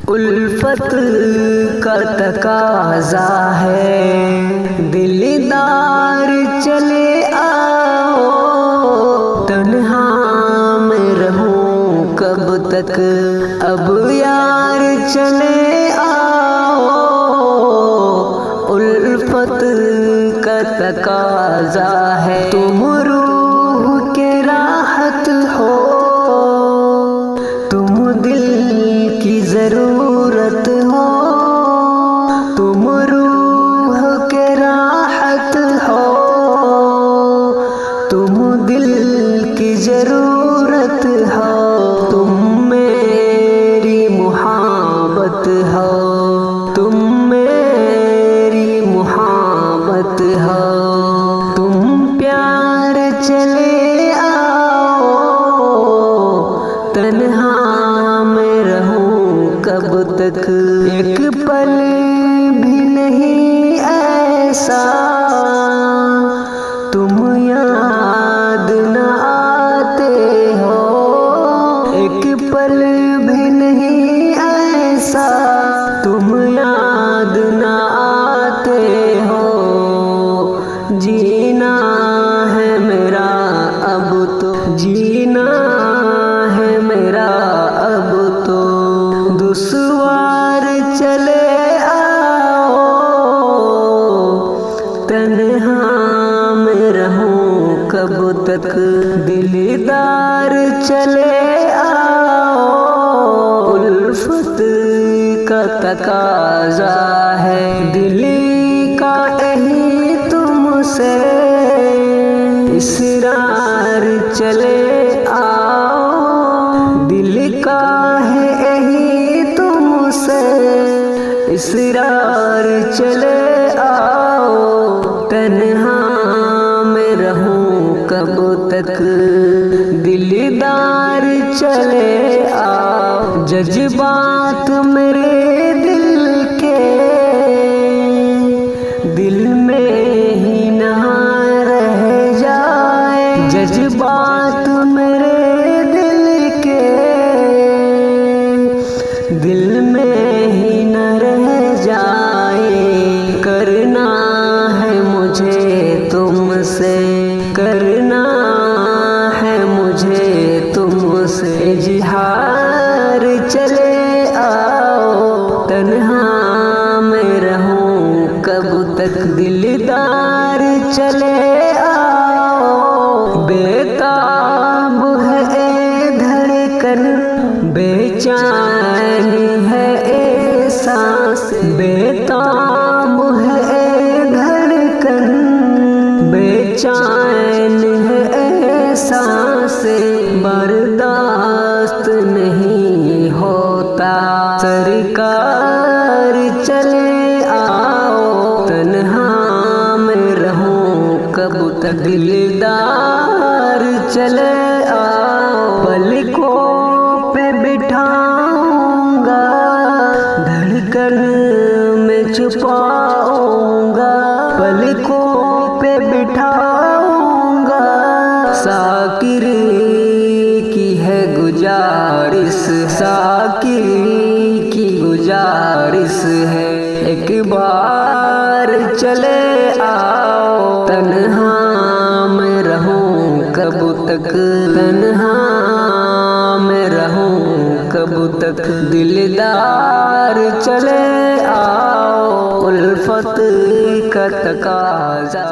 الفت کا تقاضا ہے دلدار چلے آؤ، تنہا میں رہوں کب تک اب یار چلے آؤ، الفت کا تقاضا ہے تم روح کے راحت ہو، تم دل کی ضرورت ہو، تم روح کے راحت ہو، تم دل کی ضرورت ہو، تم میری محبت ہو، تم میری محبت ہو، تم پیار چلے آؤ، تنہا میں رہوں کب تک ایک پل بھی نہیں ایسا تم یاد نہ آتے ہو، ایک پل بھی نہیں ایسا تم یاد نہ آتے ہو، جینا ہے میرا اب تو، جینا ہے میرا اب تو، دشوار چلے آؤ، تنہا میں رہوں کب تک دلدار چلے آؤ، الفت کا تقاضا ہے دل کا یہی تم سے اصرار چلے آؤ، دل کا ہے یہی تم سے اصرار چلے آؤ، تنہا میں رہوں کب تک دلدار چلے آؤ، جذبات میرے دل کے دل میں ہی نہ رہ جائے، جذبات میرے دل کے دل میں ہی نہ رہ جائے، کرنا ہے مجھے تم سے، کرنا ہے مجھے تم سے اظہار چلے آؤ، تنہا میں رہوں کب تک دلدار چلے آؤ، بےتاب ہے اے دھڑکن، بے چین ہے اے سانس، بےتاب ہے اے دھڑکن، بے چین ہے اے سانس، برداشت نہیں ہوتا سرکار چلے آؤ، تنہا میں رہوں کب تک دلدار چلے آؤ، پلکوں پہ بٹھاؤں گا دھڑکن میں چھپاؤں گا، پلکوں پہ بٹھاؤں گا، ساکر کی ہے گزارش، ساکر کی گزارش ہے ایک بار چلے آؤ، تنہا میں رہوں کب تک، تنہا میں رہوں کب تک دلدار چلے آؤ، الفت کا تقاضا